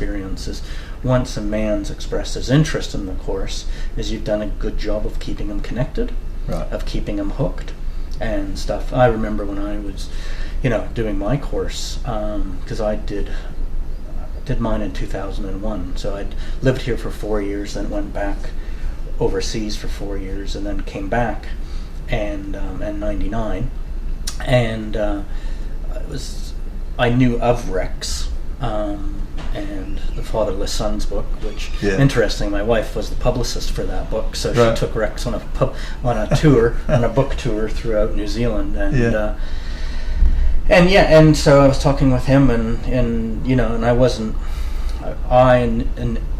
experience is once a man's expressed his interest in the course, is you've done a good job of keeping him connected, Right. of keeping him hooked and stuff. I remember when I was, doing my course, because I did mine in 2001. So I'd lived here for 4 years, then went back overseas for 4 years, and then came back and in 99. And I knew of Rex and the Fatherless Sons book, which, interesting, my wife was the publicist for that book, so she took Rex on a tour, on a book tour throughout New Zealand, and so I was talking with him, and I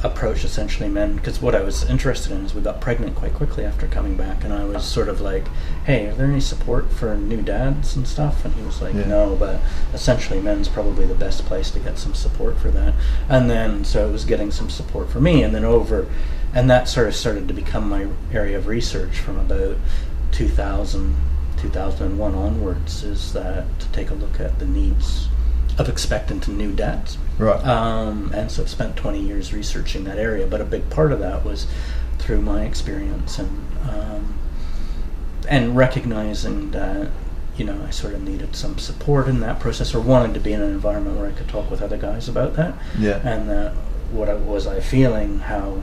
approached essentially men, because what I was interested in is we got pregnant quite quickly after coming back, and I was sort of like, hey, are there any support for new dads and stuff? And he was like, no, but essentially men's probably the best place to get some support for that. And then so it was getting some support for me, and that sort of started to become my area of research from about 2001 onwards, is that to take a look at the needs of expectant and new dads. Right. And so I've spent 20 years researching that area, but a big part of that was through my experience and recognizing that, I sort of needed some support in that process, or wanted to be in an environment where I could talk with other guys about that. Yeah. And that was I feeling, how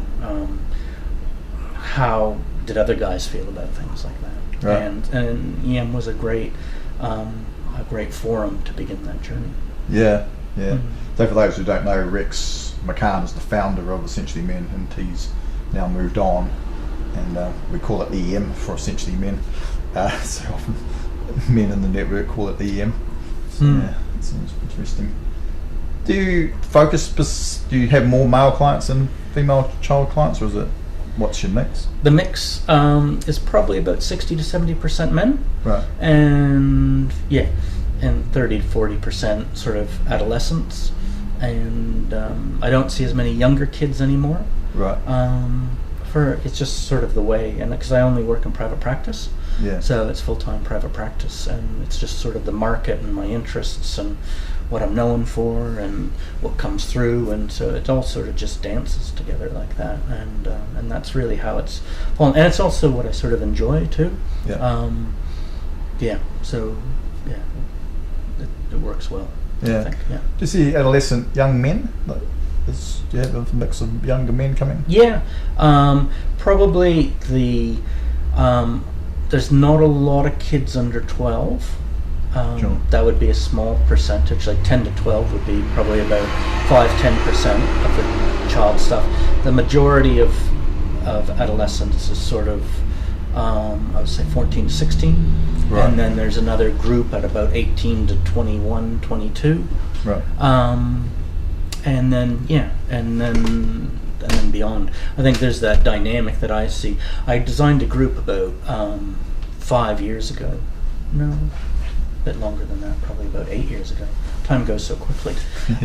did other guys feel about things like that? Right. And EM was a great forum to begin that journey. Yeah. So for those who don't know, Rex McCann is the founder of Essentially Men, and he's now moved on, and we call it EM for Essentially Men. So often men in the network call it EM. So yeah, it seems interesting. Do you have more male clients than female child clients, or is it, what's your mix? The mix is probably about 60 to 70% men. Right. And 30 to 40% sort of adolescents, and I don't see as many younger kids anymore. Right. It's just sort of the way, and because I only work in private practice, so it's full-time private practice, and it's just sort of the market and my interests and what I'm known for and what comes through, and so it all sort of just dances together like that, and that's really how it's fallen, and it's also what I sort of enjoy too. It works well. Yeah. I think, Do you see adolescent young men? Do you have a mix of younger men coming? Yeah. Probably there's not a lot of kids under 12. Sure. That would be a small percentage, like 10 to 12 would be probably about 5-10% of the child stuff. The majority of adolescents is sort of, I would say 14 to 16. Right. And then there's another group at about 18 to 21, 22. Right. And then beyond. I think there's that dynamic that I see. I designed a group about 5 years ago. No, a bit longer than that, probably about 8 years ago. Time goes so quickly. It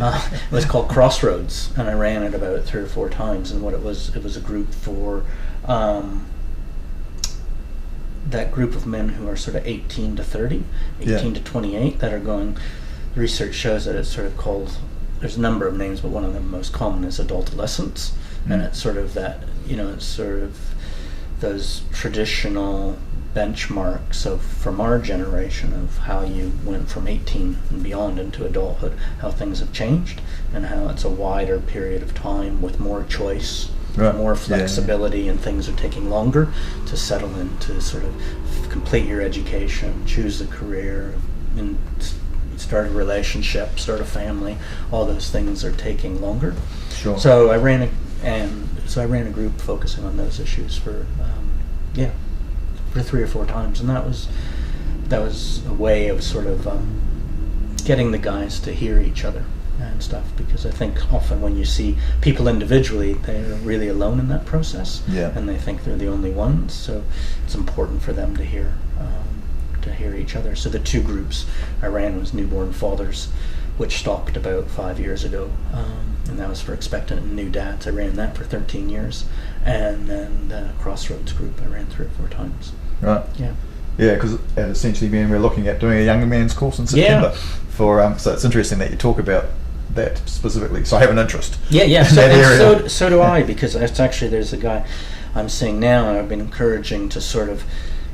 was called Crossroads, and I ran it about 3 or 4 times. And what it was a group for that group of men who are sort of 18 to 30, 18 to 28, that are going. The research shows that it's sort of called. There's a number of names, but one of them most common is adolescence, and it's sort of that. It's sort of those traditional benchmarks from our generation of how you went from 18 and beyond into adulthood, how things have changed, and how it's a wider period of time with more choice, more flexibility, and things are taking longer to settle into sort of complete your education, choose a career, and start a relationship, start a family. All those things are taking longer. Sure. So I ran a group focusing on those issues for 3 or 4 times, and that was a way of sort of getting the guys to hear each other and stuff, because I think often when you see people individually, they're really alone in that process, and they think they're the only ones. So it's important for them to hear each other. So the 2 groups I ran was newborn fathers, which stopped about 5 years ago, and that was for expectant and new dads. I ran that for 13 years, and then the Crossroads group I ran 3 or 4 times. Right. Yeah, because Essentially Men, we're looking at doing a younger man's course in September. So it's interesting that you talk about that specifically. So I have an interest. Yeah. In So, that and area. so do I, because it's actually, there's a guy I'm seeing now, and I've been encouraging to sort of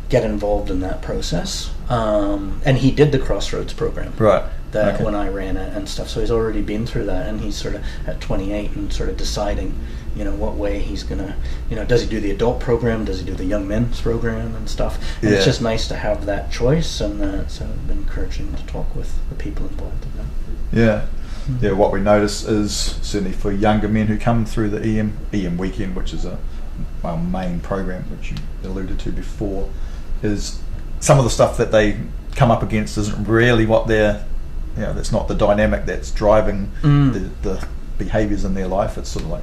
get involved in that process. And he did the Crossroads program. Right. That Okay. when I ran it and stuff, so he's already been through that, and he's sort of at 28 and sort of deciding, what way he's gonna, does he do the adult program, does he do the young men's program and stuff, and Yeah. it's just nice to have that choice, and so I've been encouraging to talk with the people involved in that. Yeah. Yeah, what we notice is certainly for younger men who come through the EM weekend, which is our main program, which you alluded to before, is some of the stuff that they come up against isn't really what they're, that's not the dynamic that's driving the behaviours in their life. It's sort of like,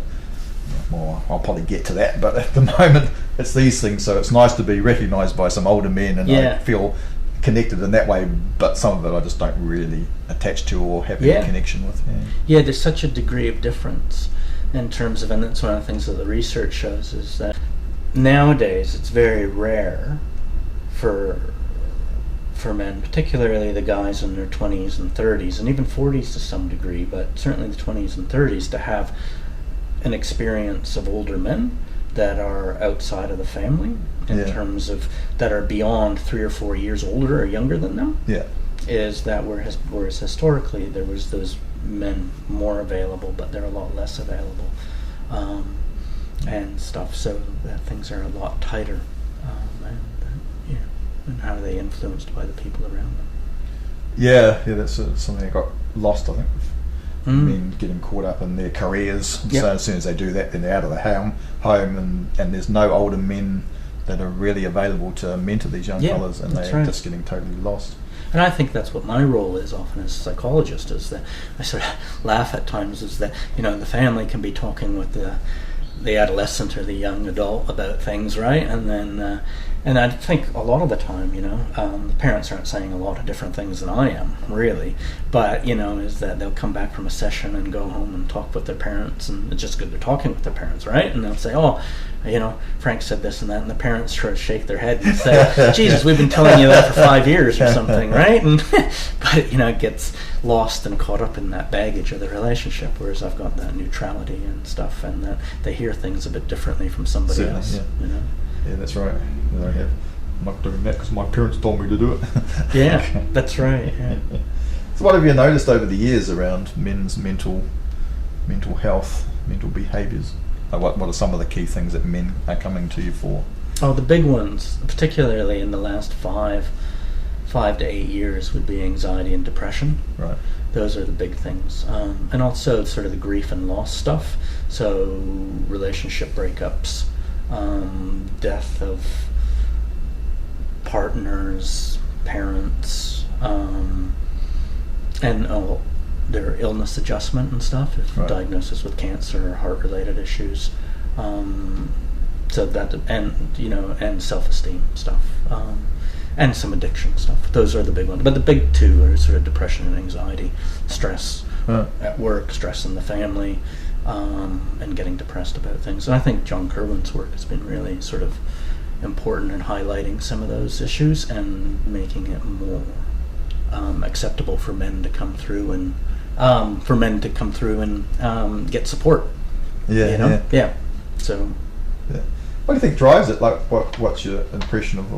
well, I'll probably get to that, but at the moment it's these things. So it's nice to be recognised by some older men, and I feel connected in that way, but some of it I just don't really attach to or have any connection with. Yeah, there's such a degree of difference in terms of, and that's one of the things that the research shows, is that nowadays it's very rare for men, particularly the guys in their 20s and 30s, and even 40s to some degree, but certainly the 20s and 30s, to have an experience of older men that are outside of the family, in terms of that are beyond 3 or 4 years older or younger than them. Yeah. Is that whereas historically there was those men more available, but they're a lot less available, and stuff. So that things are a lot tighter, and how are they influenced by the people around them? Yeah, that's something that got lost, I think. Men getting caught up in their careers. Yep. So as soon as they do that, then they're out of the home, and there's no older men that are really available to mentor these young fellas, and they're just getting totally lost. And I think that's what my role is often as a psychologist, is that I sort of laugh at times, is that, the family can be talking with the adolescent or the young adult about things, right? And then, and I think a lot of the time, the parents aren't saying a lot of different things than I am, really. But, is that they'll come back from a session and go home and talk with their parents, and it's just good they're talking with their parents, right? And they'll say, oh, Frank said this and that, and the parents sort of shake their head and say, Jesus, we've been telling you that for 5 years or something, right? And but, it gets lost and caught up in that baggage of the relationship, whereas I've got that neutrality and stuff, and that they hear things a bit differently from somebody else. Yeah, that's right. I'm not doing that because my parents told me to do it. Yeah, that's right. Yeah. So what have you noticed over the years around men's mental health, mental behaviours? What are some of the key things that men are coming to you for? Oh, the big ones, particularly in the last 5 to 8 years, would be anxiety and depression. Right. Those are the big things. And also sort of the grief and loss stuff. So relationship breakups, death of partners, parents, and their illness adjustment and stuff, diagnosis with cancer or heart-related issues. So that, and self-esteem stuff, and some addiction stuff. Those are the big ones. But the big two are sort of depression and anxiety, stress at work, stress in the family, and getting depressed about things. And I think John Kerwin's work has been really sort of important in highlighting some of those issues and making it more acceptable for men to come through and get support. Yeah. So. Yeah. What do you think drives it? Like, what's your impression of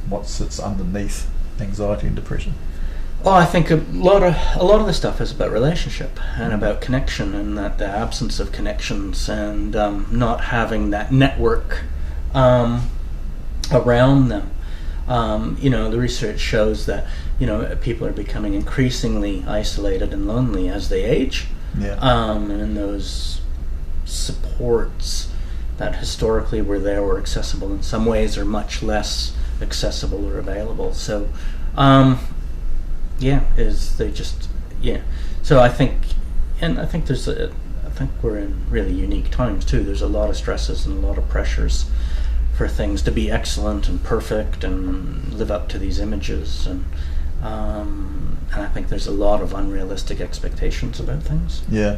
what sits underneath anxiety and depression? Well, I think a lot of the stuff is about relationship and about connection, and that the absence of connections and not having that network around them. The research shows that people are becoming increasingly isolated and lonely as they age. Yeah. And those supports that historically were there or accessible in some ways are much less accessible or available. So, So I think we're in really unique times too. There's a lot of stresses and a lot of pressures for things to be excellent and perfect and live up to these images, and I think there's a lot of unrealistic expectations about things. Yeah.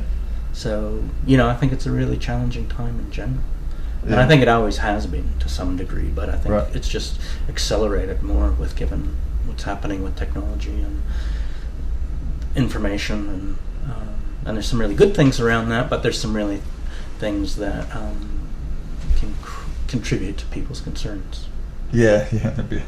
So, I think it's a really challenging time in general. And I think it always has been to some degree, but I think it's just accelerated more given what's happening with technology and information, and there's some really good things around that, but there's some really things that can contribute to people's concerns. Yeah, that'd be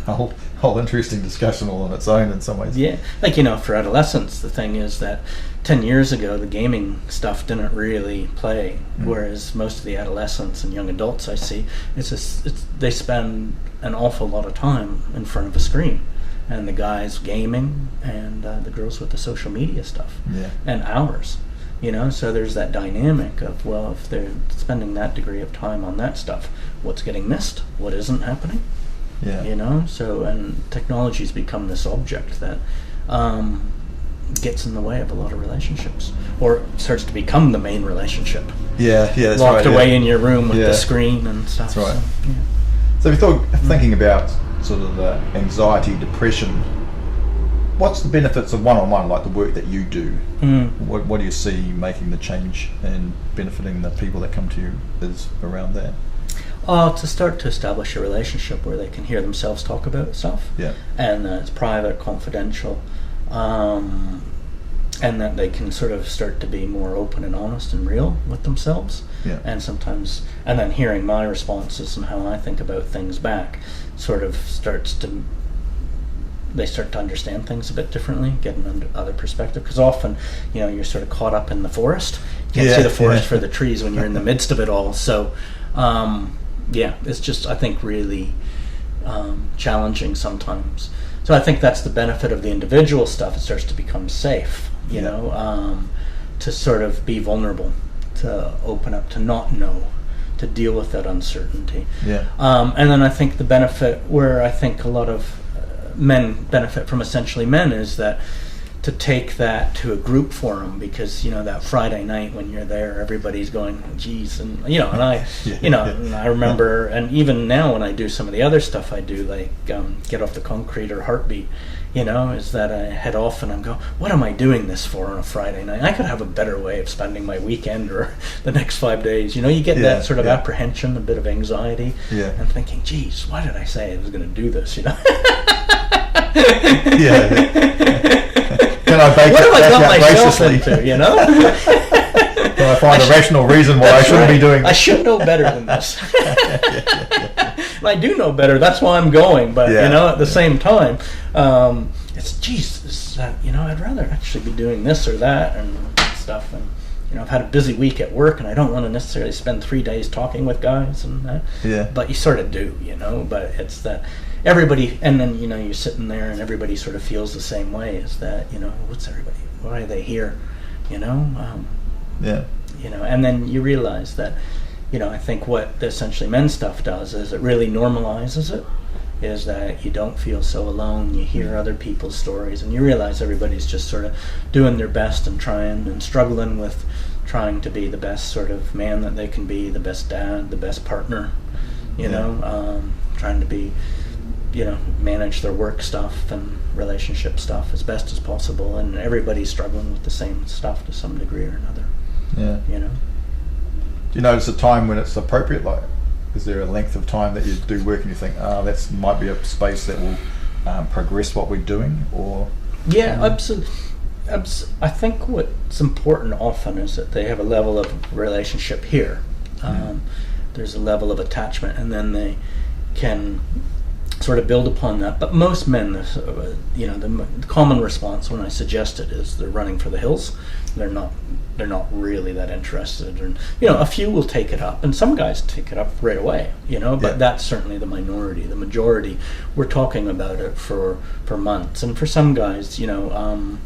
a whole interesting discussion all on its own in some ways. Yeah, like, for adolescents, the thing is that 10 years ago, the gaming stuff didn't really play, whereas most of the adolescents and young adults I see, they spend an awful lot of time in front of a screen. And the guys gaming, and the girls with the social media stuff, and hours, so there's that dynamic of, well, if they're spending that degree of time on that stuff, what's getting missed, what isn't happening, so, and technology's become this object that gets in the way of a lot of relationships, or starts to become the main relationship. That's locked right, away in your room with the screen and stuff. That's right. So if you're thinking about sort of anxiety, depression, what's the benefits of one-on-one, like the work that you do? What do you see making the change and benefiting the people that come to you is around that? To start to establish a relationship where they can hear themselves talk about stuff, and it's private, confidential, and that they can sort of start to be more open and honest and real with themselves. And sometimes, and then hearing my responses and how I think about things back sort of they start to understand things a bit differently, get an other perspective, because often, you're sort of caught up in the forest. You can't see the forest for the trees when you're in the midst of it all. So, it's just, I think, really challenging sometimes. So I think that's the benefit of the individual stuff. It starts to become safe, to sort of be vulnerable, to open up, to not know, to deal with that uncertainty. And then I think the benefit, where I think a lot of men benefit from Essentially Men, is that to take that to a group forum, because that Friday night when you're there, everybody's going, geez, and and I and I remember, and even now when I do some of the other stuff I do, like Get Off the Concrete or Heartbeat, is that I head off and I'm going, what am I doing this for on a Friday night? I could have a better way of spending my weekend or the next 5 days. You get that sort of apprehension, a bit of anxiety, and thinking, geez, why did I say I was going to do this? Can I bake what have I got myself graciously? into, Can I find a rational reason why I shouldn't be doing this? I should know better than this. And I do know better, that's why I'm going, but at the same time, it's Jesus, I'd rather actually be doing this or that and stuff, and I've had a busy week at work and I don't want to necessarily spend 3 days talking with guys and that, but you sort of do, but it's that everybody, and then you're sitting there and everybody sort of feels the same way, is that what's everybody, why are they here, and then you realize that I think what the Essentially Men stuff does is it really normalizes it, is that you don't feel so alone, you hear other people's stories, and you realize everybody's just sort of doing their best and trying and struggling with trying to be the best sort of man that they can be, the best dad, the best partner, trying to be, manage their work stuff and relationship stuff as best as possible, and everybody's struggling with the same stuff to some degree or another. Do you notice a time when it's appropriate? Like, is there a length of time that you do work and you think, that might be a space that will progress what we're doing, or? Absolutely. I think what's important often is that they have a level of relationship here. There's a level of attachment, and then they can sort of build upon that. But most men, the common response when I suggest it is they're running for the hills. They're not really that interested, and a few will take it up, and some guys take it up right away, but that's certainly the minority. The majority, we're talking about it for months, and for some guys, there'll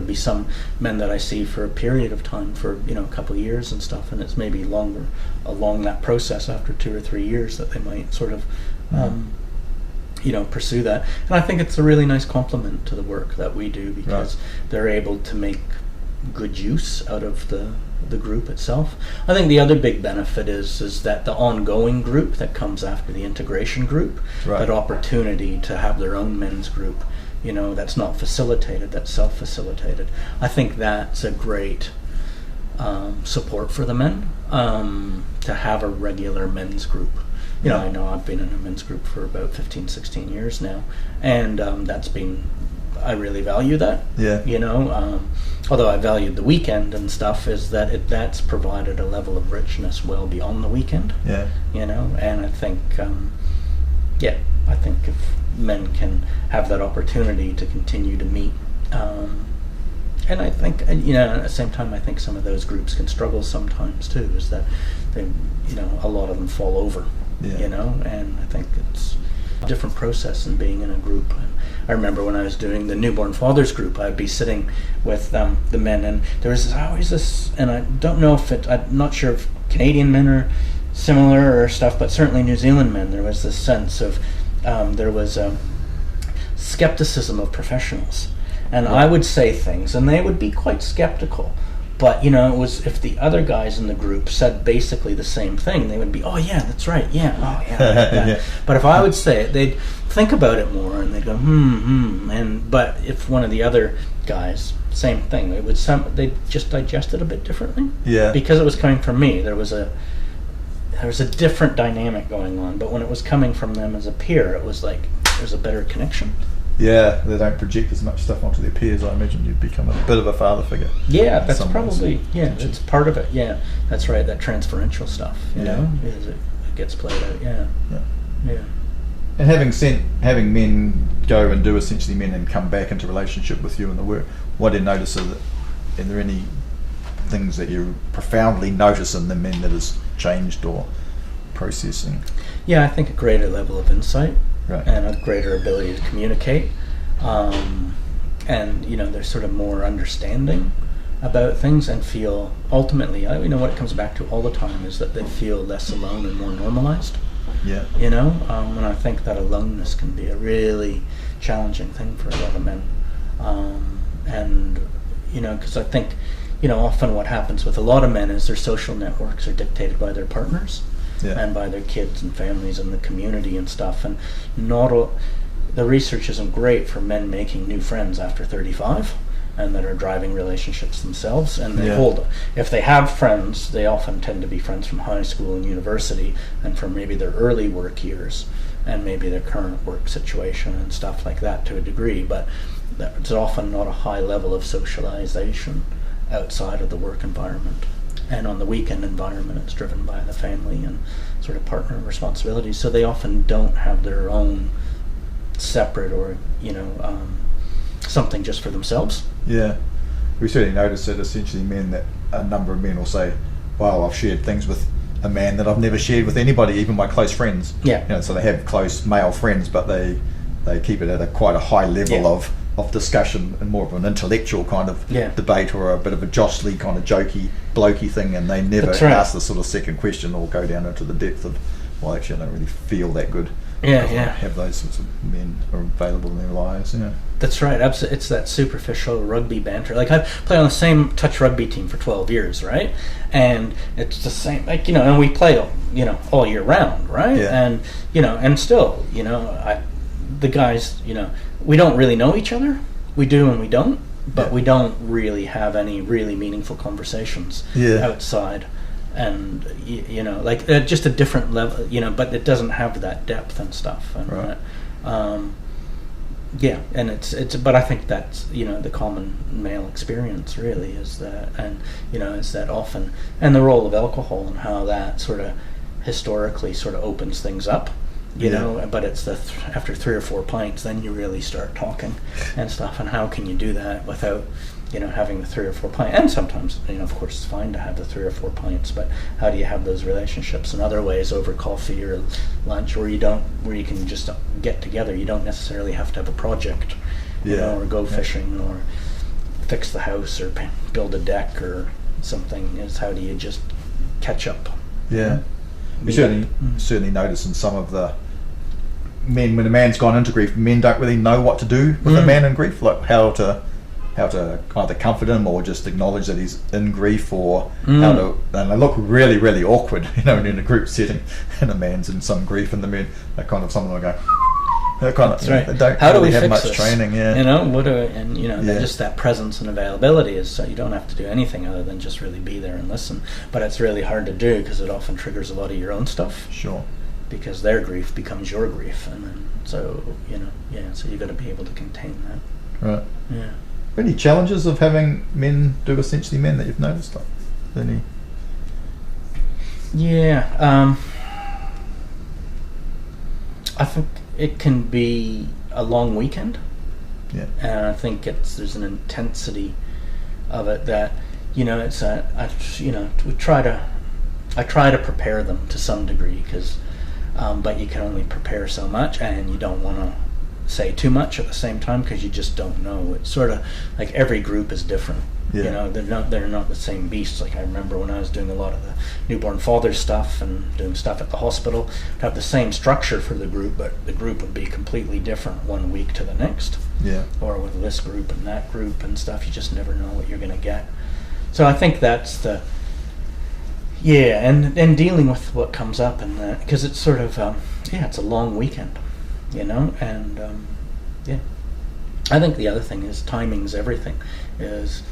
be some men that I see for a period of time, for a couple of years and stuff, and it's maybe longer along that process after 2 or 3 years that they might sort of pursue that. And I think it's a really nice compliment to the work that we do, because they're able to make good use out of the group itself. I think the other big benefit is that the ongoing group that comes after the integration group, that opportunity to have their own men's group, that's not facilitated, that's self-facilitated. I think that's a great support for the men, to have a regular men's group. I know I've been in a men's group for about 15, 16 years now, and that's been I really value that. Yeah. You know, although I valued the weekend and stuff, is that that's provided a level of richness well beyond the weekend. Yeah. You know, and I think, I think if men can have that opportunity to continue to meet, and I think, you know, at the same time, I think some of those groups can struggle sometimes too, is that they, you know, a lot of them fall over, you know, and I think it's a different process than being in a group. And I remember when I was doing the newborn fathers group, I'd be sitting with the men, and there was always this, and I don't know if I'm not sure if Canadian men are similar or stuff, but certainly New Zealand men, there was this sense of, there was skepticism of professionals. And I would say things, and they would be quite skeptical. But, you know, it was, if the other guys in the group said basically the same thing, they would be, oh yeah, that's right, yeah, oh yeah, like that. Yeah. But if I would say it, they'd think about it more, and they'd go, but if one of the other guys, same thing, they'd just digest it a bit differently. Yeah. Because it was coming from me, there was a different dynamic going on. But when it was coming from them as a peer, it was like, there's a better connection. Yeah, they don't project as much stuff onto their peers. I imagine you'd become a bit of a father figure. Yeah, that's probably, it's part of it. Yeah, that's right, that transferential stuff, you know, is it gets played out, yeah. And having men go and do essentially men and come back into relationship with you in the work, what do you notice? Are there any things that you profoundly notice in the men that has changed or processing? Yeah, I think a greater level of insight. Right. And a greater ability to communicate, and you know, there's sort of more understanding about things, and feel ultimately, you know, what it comes back to all the time is that they feel less alone and more normalized. Yeah. You know, and I think that aloneness can be a really challenging thing for a lot of men, and you know, because I think, you know, often what happens with a lot of men is their social networks are dictated by their partners. Yeah. And by their kids and families and the community and stuff, and the research isn't great for men making new friends after 35 and that are driving relationships themselves, and they if they have friends, they often tend to be friends from high school and university and from maybe their early work years and maybe their current work situation and stuff like that to a degree, but there's often not a high level of socialization outside of the work environment. And on the weekend environment, it's driven by the family and sort of partner responsibilities. So they often don't have their own separate or, you know, something just for themselves. Yeah. We certainly notice that essentially a number of men will say, wow, I've shared things with a man that I've never shared with anybody, even my close friends. Yeah. You know, so they have close male friends, but they keep it at quite a high level of discussion and more of an intellectual kind of debate, or a bit of a jostly kind of jokey, blokey thing, and they never ask the sort of second question or go down into the depth of, well, actually I don't really feel that good. Have those sorts of men are available in their lives. Yeah, that's right. Absolutely, it's that superficial rugby banter. Like, I've played on the same touch rugby team for 12 years, right? And it's the same, like, you know, and we play, you know, all year round, right? And you know, and still, you know, the guys, you know, we don't really know each other. We do and we don't, but we don't really have any really meaningful conversations outside. And you know, like, just a different level, you know, but it doesn't have that depth and stuff. And and it's but I think that's, you know, the common male experience really is that, and you know, is that often, and the role of alcohol and how that sort of historically sort of opens things up. You know, but it's after 3 or 4 pints, then you really start talking and stuff. And how can you do that without, you know, having the 3 or 4 pints? And sometimes, you know, of course, it's fine to have the 3 or 4 pints, but how do you have those relationships in other ways, over coffee or lunch, where you can just get together? You don't necessarily have to have a project, you know, or go fishing or fix the house or build a deck or something. Is how do you just catch up? Yeah. We certainly notice in some of the men, when a man's gone into grief, men don't really know what to do with a man in grief, like how to either comfort him or just acknowledge that he's in grief, or how to, and they look really, really awkward, you know, in a group setting, and a man's in some grief, and the men, they kind of, some of them go, they kind of, they don't how really do we have fix much this? Training, you know, and you know, just that presence and availability is, so you don't have to do anything other than just really be there and listen. But it's really hard to do because it often triggers a lot of your own stuff. Sure. Because their grief becomes your grief, and then so, you know, so you got to be able to contain that. Right. Yeah. Any challenges of having men do Essentially Men that you've noticed? Like, any? Yeah. I think it can be a long weekend. Yeah. And I think there's an intensity of it that, I try to prepare them to some degree, because but you can only prepare so much, and you don't want to say too much at the same time, because you just don't know. It's sort of like every group is different. Yeah. They're not the same beasts. Like I remember when I was doing a lot of the newborn father stuff and doing stuff at the hospital, to have the same structure for the group, but the group would be completely different one week to the next. Yeah. Or with this group and that group and stuff, you just never know what you're going to get. So I think that's and dealing with what comes up, and that, because it's sort of it's a long weekend, and I think the other thing is timing's everything. Is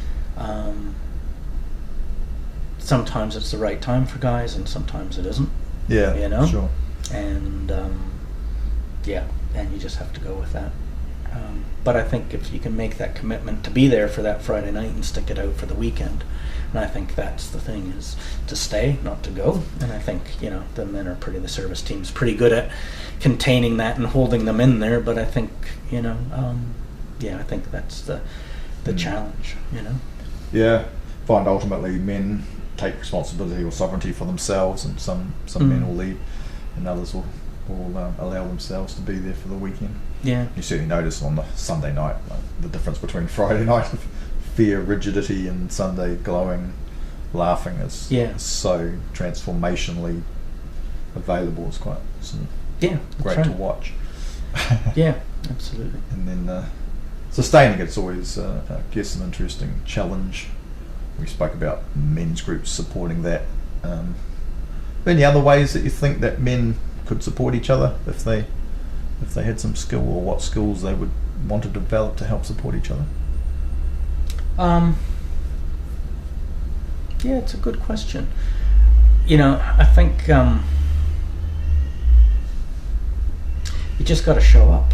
sometimes it's the right time for guys, and sometimes it isn't. Yeah, sure. And and you just have to go with that. But I think if you can make that commitment to be there for that Friday night and stick it out for the weekend, and I think that's the thing, is to stay, not to go. And I think, the men are the service team's pretty good at containing that and holding them in there. But I think, I think that's the challenge, Yeah, find ultimately men take responsibility or sovereignty for themselves, and some men will leave, and others will allow themselves to be there for the weekend. Yeah. You certainly notice on the Sunday night, the difference between Friday night of fear, rigidity, and Sunday glowing, laughing is so transformationally available. It's quite great to watch. Yeah, absolutely. And then sustaining it's always, I guess, an interesting challenge. We spoke about men's groups supporting that. Any other ways that you think that men could support each other if they had some skill, or what skills they would want to develop to help support each other? It's a good question. I think you just got to show up.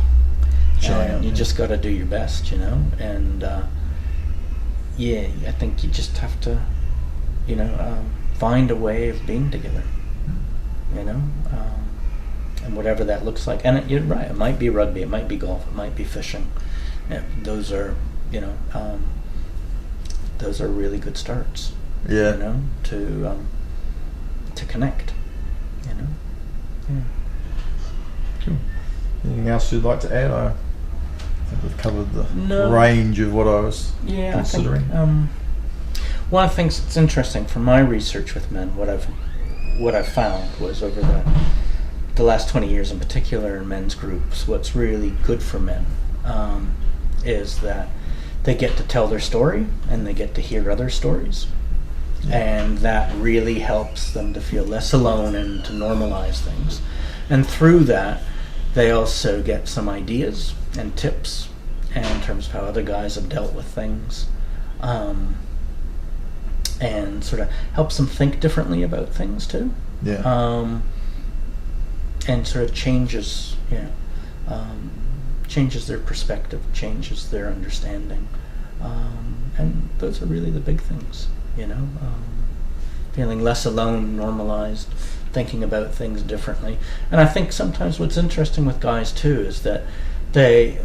You just got to do your best, and I think you just have to, find a way of being together, and whatever that looks like. And you're right, it might be rugby, it might be golf, it might be fishing. Those are, those are really good starts. To connect. Yeah. Cool. Anything else you'd like to add? I think we've covered the range of what I was considering. I think, one of the things that's interesting from my research with men, what I've found was over the last 20 years in particular in men's groups, what's really good for men is that they get to tell their story and they get to hear other stories. And that really helps them to feel less alone and to normalize things. And through that, they also get some ideas and tips in terms of how other guys have dealt with things, and sort of helps them think differently about things too. And sort of changes their perspective, changes their understanding, and those are really the big things. Feeling less alone, normalized, thinking about things differently. And I think sometimes what's interesting with guys too is that they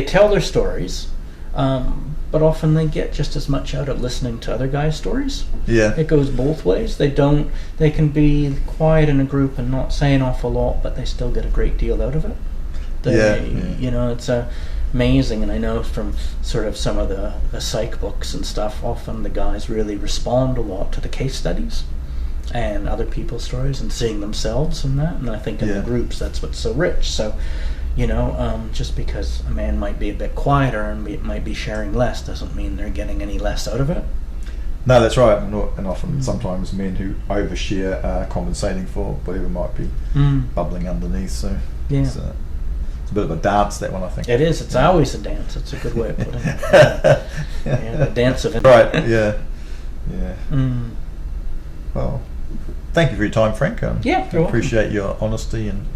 tell their stories, but often they get just as much out of listening to other guys' stories. It goes both ways. They can be quiet in a group and not say an awful lot, but they still get a great deal out of it. It's amazing. And I know from sort of some of the psych books and stuff, often the guys really respond a lot to the case studies and other people's stories and seeing themselves in that. And I think in the groups, that's what's so rich. So, just because a man might be a bit quieter and might be sharing less doesn't mean they're getting any less out of it. No, that's right. And often, sometimes men who overshare are compensating for whatever might be bubbling underneath. So it's a bit of a dance, that one, I think. It is. It's always a dance. It's a good way of putting it. The dance of it. Right. Yeah. Well, thank you for your time, Frank. I appreciate your honesty and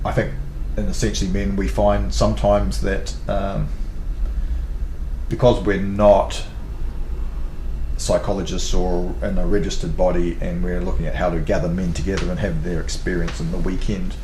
I think in Essentially Men, we find sometimes that because we're not psychologists or in a registered body, and we're looking at how to gather men together and have their experience in the weekend,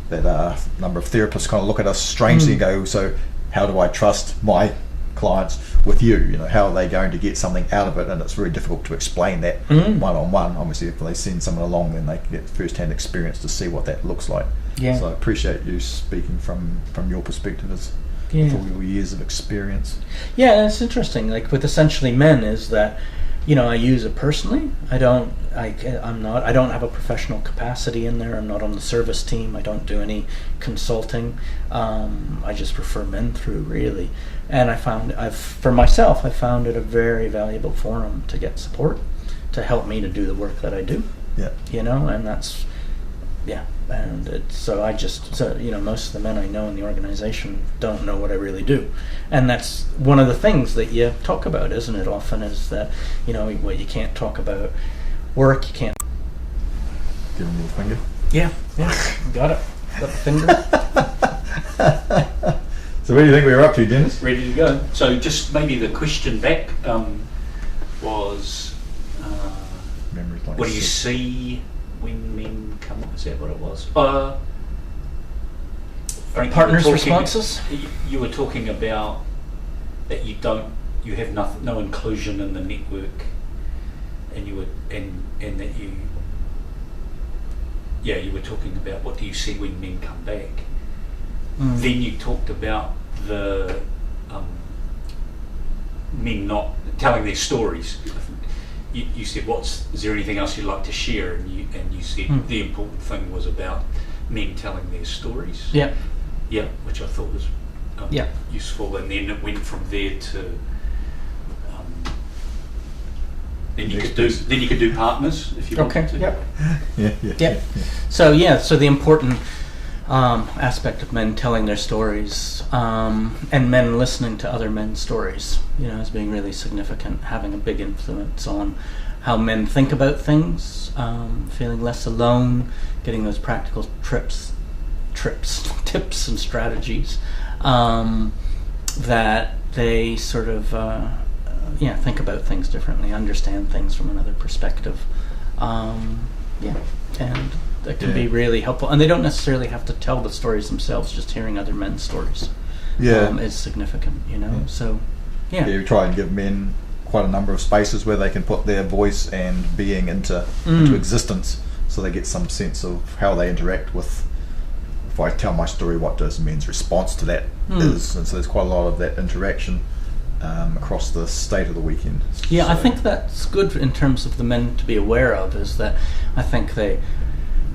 that a number of therapists kind of look at us strangely and go, so how do I trust my clients with you? You know, how are they going to get something out of it? And it's very difficult to explain that one-on-one. Obviously, if they send someone along, then they can get first-hand experience to see what that looks like. So I appreciate you speaking from your perspective as with all your years of experience. Yeah, it's interesting. Like with Essentially Men, is that, you know, I use it personally. I don't have a professional capacity in there. I'm not on the service team. I don't do any consulting. I just refer men through, really. And I found it a very valuable forum to get support, to help me to do the work that I do. Yeah. You know, and that's, and you know, most of the men I know in the organization don't know what I really do. And that's one of the things that you talk about, isn't it, often, is that, you know, well, you can't talk about work, you can't... Give him your finger. Yeah, got it. Got the finger. So where do you think we were up to, Dennis? Ready to go. So just maybe the question back was, Memories like what do you see when men come up? Is that what it was? Frank, Partners' responses? You were talking about that you have no inclusion in the network, and you were talking about what do you see when men come back. Then you talked about the men not telling their stories. You said, is there anything else you'd like to share? And you said the important thing was about men telling their stories. Yeah, which I thought was useful. And then it went from there to then you could do partners if you wanted to. Yeah. So the important aspect of men telling their stories, and men listening to other men's stories, you know, as being really significant, having a big influence on how men think about things, feeling less alone, getting those practical tips and strategies, that they sort of think about things differently, understand things from another perspective, and that can be really helpful. And they don't necessarily have to tell the stories themselves. Just hearing other men's stories is significant, you know. So we try and give men quite a number of spaces where they can put their voice and being into existence, so they get some sense of how they interact with, if I tell my story, what does men's response to that is. And so there's quite a lot of that interaction across the state of the weekend. Yeah, so I think that's good in terms of the men to be aware of, is that I think they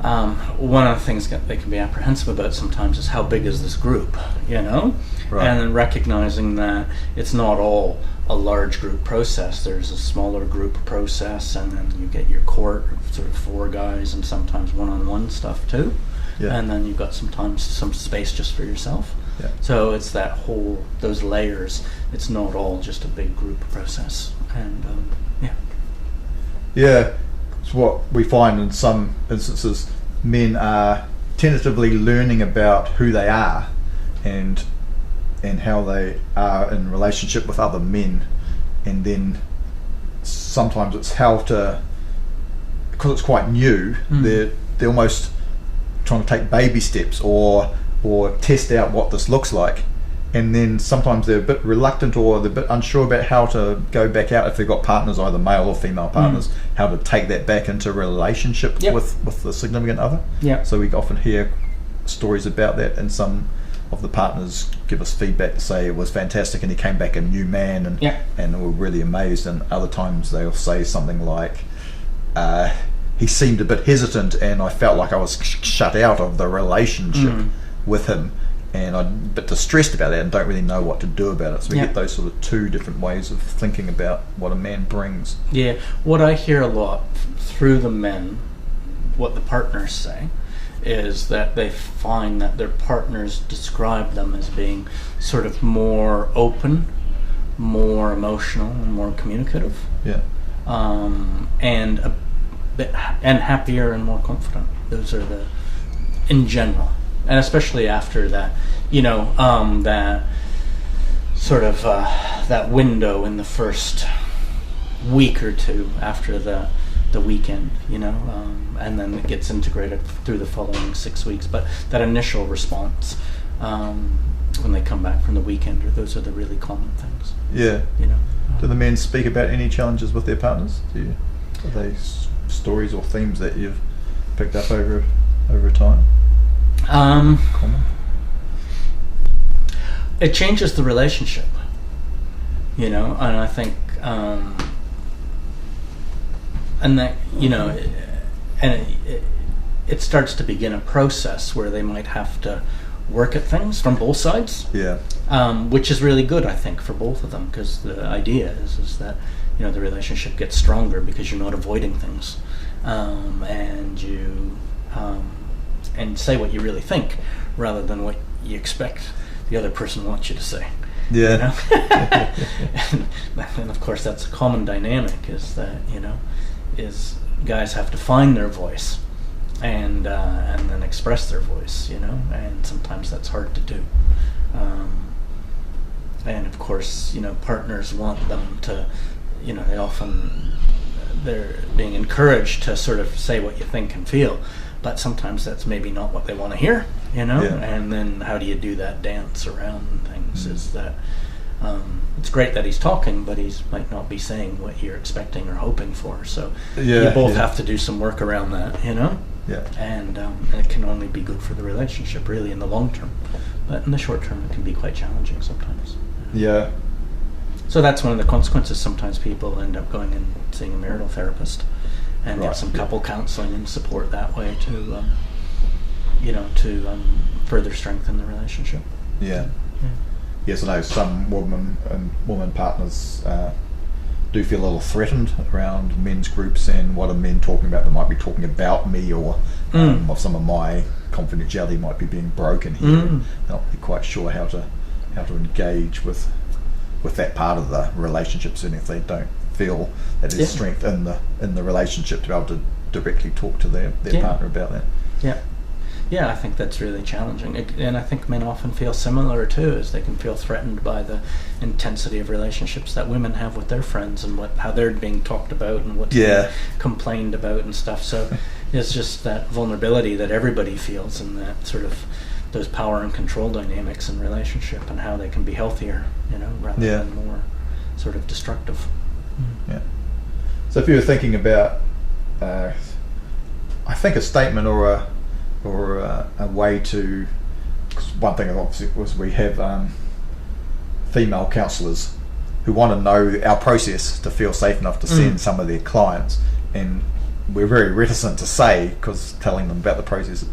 one of the things that they can be apprehensive about sometimes is how big is this group, you know? Right. And then recognizing that it's not all a large group process. There's a smaller group process, and then you get your court of sort of 4 guys and sometimes one-on-one stuff too. Yeah. And then you've got sometimes some space just for yourself. Yeah. So it's those layers. It's not all just a big group process. And it's what we find in some instances. Men are tentatively learning about who they are and how they are in relationship with other men, and then sometimes it's how to, because it's quite new, they're almost trying to take baby steps or test out what this looks like, and then sometimes they're a bit reluctant or they're a bit unsure about how to go back out if they've got partners, either male or female partners, how to take that back into a relationship with the significant other. So we often hear stories about that, and some of the partners give us feedback to say it was fantastic and he came back a new man, and we're really amazed. And other times they'll say something like, he seemed a bit hesitant and I felt like I was shut out of the relationship with him, and I'm a bit distressed about that and don't really know what to do about it. So we get those sort of 2 different ways of thinking about what a man brings. Yeah, what I hear a lot through the men, what the partners say, is that they find that their partners describe them as being sort of more open, more emotional, and more communicative. And a bit happier and more confident. Those are in general. and especially after that, that sort of that window in the first week or two after the weekend, and then it gets integrated through the following 6 weeks. But that initial response, when they come back from the weekend, those are the really common things. Yeah. Do the men speak about any challenges with their partners? Are they stories or themes that you've picked up over time? Common? It changes the relationship, and I think, and that, and it starts to begin a process where they might have to work at things from both sides. Yeah. Which is really good, I think, for both of them, because the idea is that the relationship gets stronger because you're not avoiding things, and you and say what you really think rather than what you expect the other person wants you to say. Yeah. And of course that's a common dynamic, is that is guys have to find their voice and then express their voice, and sometimes that's hard to do. And of course, partners want them to, they're being encouraged to sort of say what you think and feel, but sometimes that's maybe not what they want to hear, Yeah. And then how do you do that dance around things? Is that it's great that he's talking, but he might not be saying what you're expecting or hoping for. So you both have to do some work around that, Yeah. And it can only be good for the relationship, really, in the long term. But in the short term, it can be quite challenging sometimes. Yeah. So that's one of the consequences. Sometimes people end up going and seeing a marital therapist and get some couple counseling and support that way to, further strengthen the relationship. Yeah. Yes, I know some woman partners do feel a little threatened around men's groups, and what are men talking about? They might be talking about me, or some of my confidentiality might be being broken here. They're not really quite sure how to engage with that part of the relationship, certainly if they don't feel that there's strength in the relationship to be able to directly talk to their partner about that. Yeah, I think that's really challenging, and I think men often feel similar too, as they can feel threatened by the intensity of relationships that women have with their friends, and how they're being talked about and what's being complained about and stuff. So it's just that vulnerability that everybody feels, and that sort of those power and control dynamics in relationship, and how they can be healthier, rather than more sort of destructive. Yeah. So if you were thinking about, I think a statement or a way to, 'cause one thing obviously was we have female counsellors who want to know our process to feel safe enough to send some of their clients, and we're very reticent to say, because telling them about the process,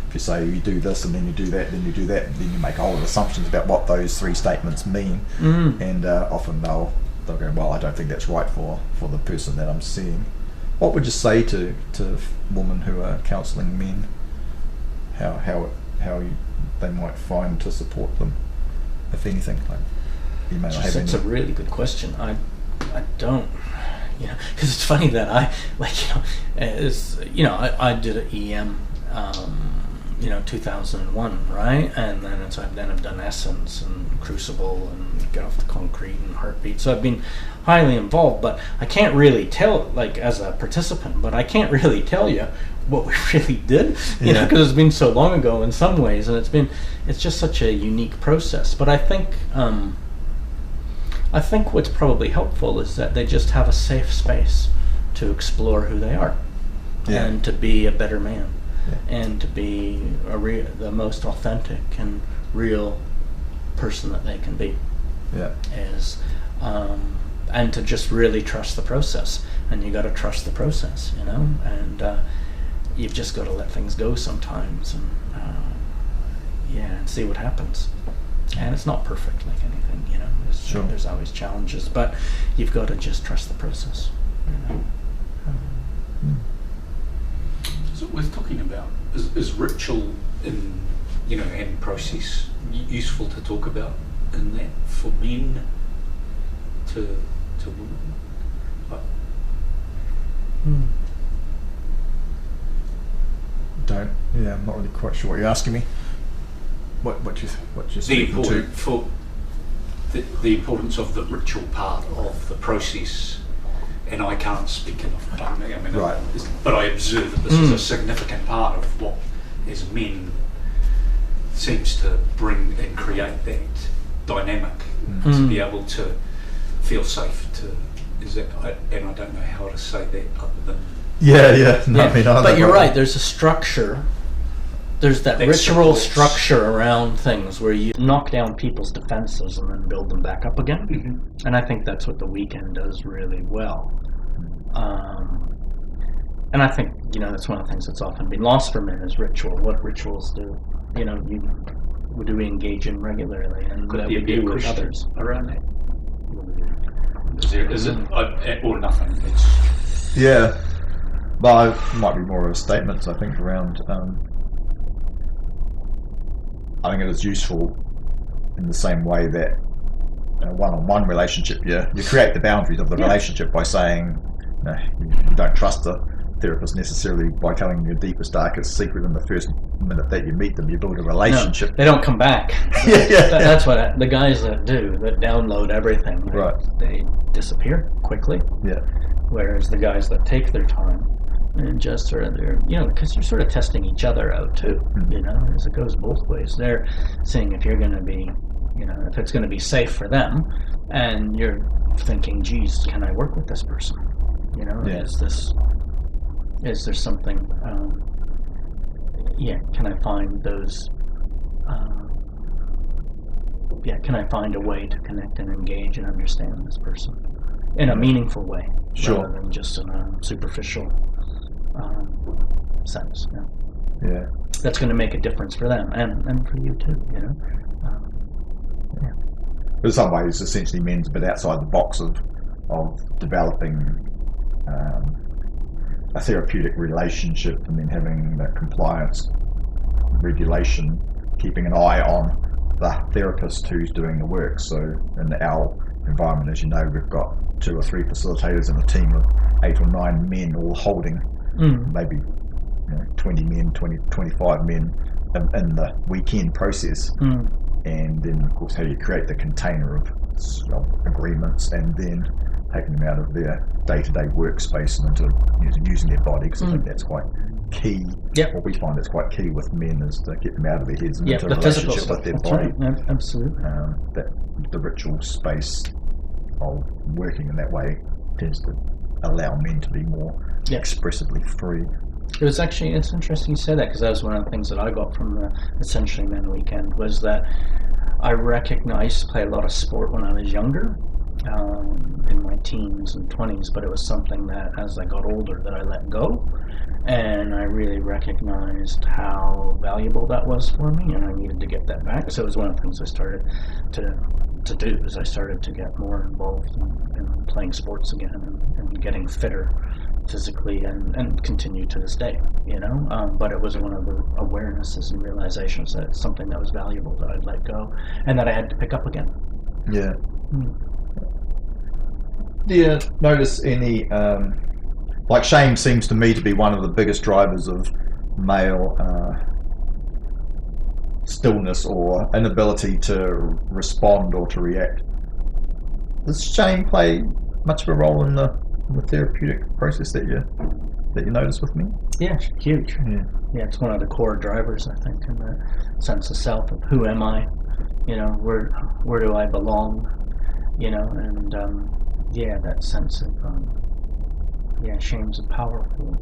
if you say you do this and then you do that, then you do that, and then you make a whole lot of assumptions about what those three statements mean, and often they'll go, well, I don't think that's right for the person that I'm seeing. What would you say to women who are counselling men? How they might find to support them, if anything? Like, you may not have any. That's a really good question. I don't, because it's funny that I did an EM, 2001, right? And then I've done Essence and Crucible and Get Off the Concrete and Heartbeat. So I've been highly involved, but I can't really tell, as a participant, but I can't really tell you what we really did, because it's been so long ago in some ways, and it's just such a unique process. But I think what's probably helpful is that they just have a safe space to explore who they are, and to be a better man, and to be the most authentic and real person that they can be. And to just really trust the process. And you got to trust the process, and you've just got to let things go sometimes, and and see what happens. And it's not perfect like anything, there's always challenges, but you've got to just trust the process. So we're talking about, is ritual in and process useful to talk about in that for men to women? I'm not really quite sure what you're asking me. what you're the speaking to. the importance of the ritual part of the process, and I can't speak enough. I mean, Right. But I observe that this is a significant part of what, as men, seems to bring and create that dynamic to be able to feel safe. And I don't know how to say that other than. Yeah. No, Yeah, I mean, but you're right. There's a structure. There's that ritual structure around things where you knock down people's defenses and then build them back up again. Mm-hmm. And I think that's what the weekend does really well. And I think, that's one of the things that's often been lost for men is ritual. What rituals do we engage in regularly and that we do with others around that? Is it or nothing? Yeah. Well, it might be more of a statement, I think, around. I think it is useful in the same way that one-on-one relationship, you create the boundaries of the relationship by saying you don't trust the therapist necessarily by telling your deepest, darkest secret in the first minute that you meet them. You build a relationship. No, they don't come back. That's what the guys that download everything, they disappear quickly. Yeah. Whereas the guys that take their time and just sort of, because you're sort of testing each other out too, as it goes both ways. They're seeing if you're going to be, if it's going to be safe for them, and you're thinking, geez, can I work with this person? Is there something, can I find those, can I find a way to connect and engage and understand this person in a meaningful way, rather than just in a superficial sense. Yeah. That's going to make a difference for them and for you too, In some ways, essentially men's a bit outside the box of developing a therapeutic relationship and then having that compliance, regulation, keeping an eye on the therapist who's doing the work. So in our environment, as you know, we've got 2 or 3 facilitators and a team of 8 or 9 men all holding maybe 20 men, 25 men in the weekend process. And then, of course, how you create the container of agreements and then taking them out of their day-to-day workspace and into using their body, because I think that's quite key. What we find is quite key with men is to get them out of their heads and into a relationship with their body. Right. Absolutely. That the ritual space of working in that way tends to allow men to be more expressively free. It's interesting you say that, because that was one of the things that I got from the Essentially Men weekend, was that I recognized, played a lot of sport when I was younger, in my teens and 20s, but it was something that as I got older that I let go, and I really recognized how valuable that was for me, and I needed to get that back. So it was one of the things I started to do, is I started to get more involved in playing sports again and getting fitter physically and continue to this day, but it was one of the awarenesses and realizations that it's something that was valuable that I'd let go and that I had to pick up again. Yeah. Do you notice any, shame seems to me to be one of the biggest drivers of male stillness or inability to respond or to react. Does shame play much of a role in the therapeutic process that you notice with me? Yeah, huge. Yeah, it's one of the core drivers, I think, in the sense of self, of who am I, where do I belong, and that sense of shame's a powerful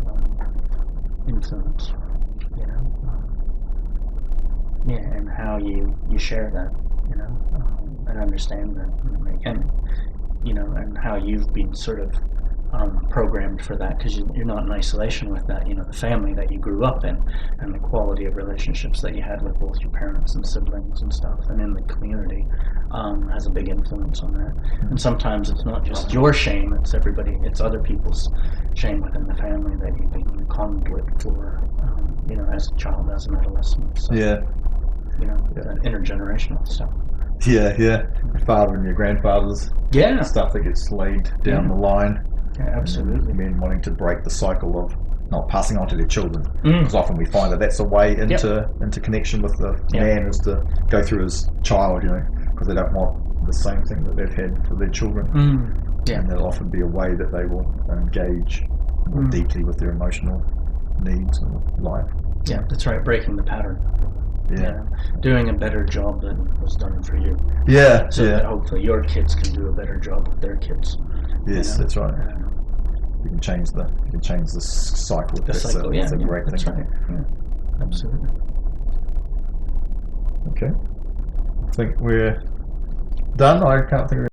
influence, and how you share that, and understand that, and how you've been sort of programmed for that, because you're not in isolation with that. The family that you grew up in and the quality of relationships that you had with both your parents and siblings and stuff, and in the community has a big influence on that. And sometimes it's not just your shame, it's other people's shame within the family that you've been a conduit for, as a child, as an adolescent. So, that intergenerational stuff. Yeah, your father and your grandfather's stuff that gets laid down the line. Yeah, absolutely. Men wanting to break the cycle of not passing on to their children. Because often we find that that's a way into connection with the man, is to go through his child, because they don't want the same thing that they've had for their children. And there'll often be a way that they will engage more deeply with their emotional needs in life. Yeah, that's right. Breaking the pattern. Yeah. Doing a better job than was done for you. Yeah. So that hopefully your kids can do a better job with their kids. Yes, that's right. You can change the cycle. The cycle, that's a great that's thing. Right. Yeah. Absolutely. Okay. I think we're done. I can't think of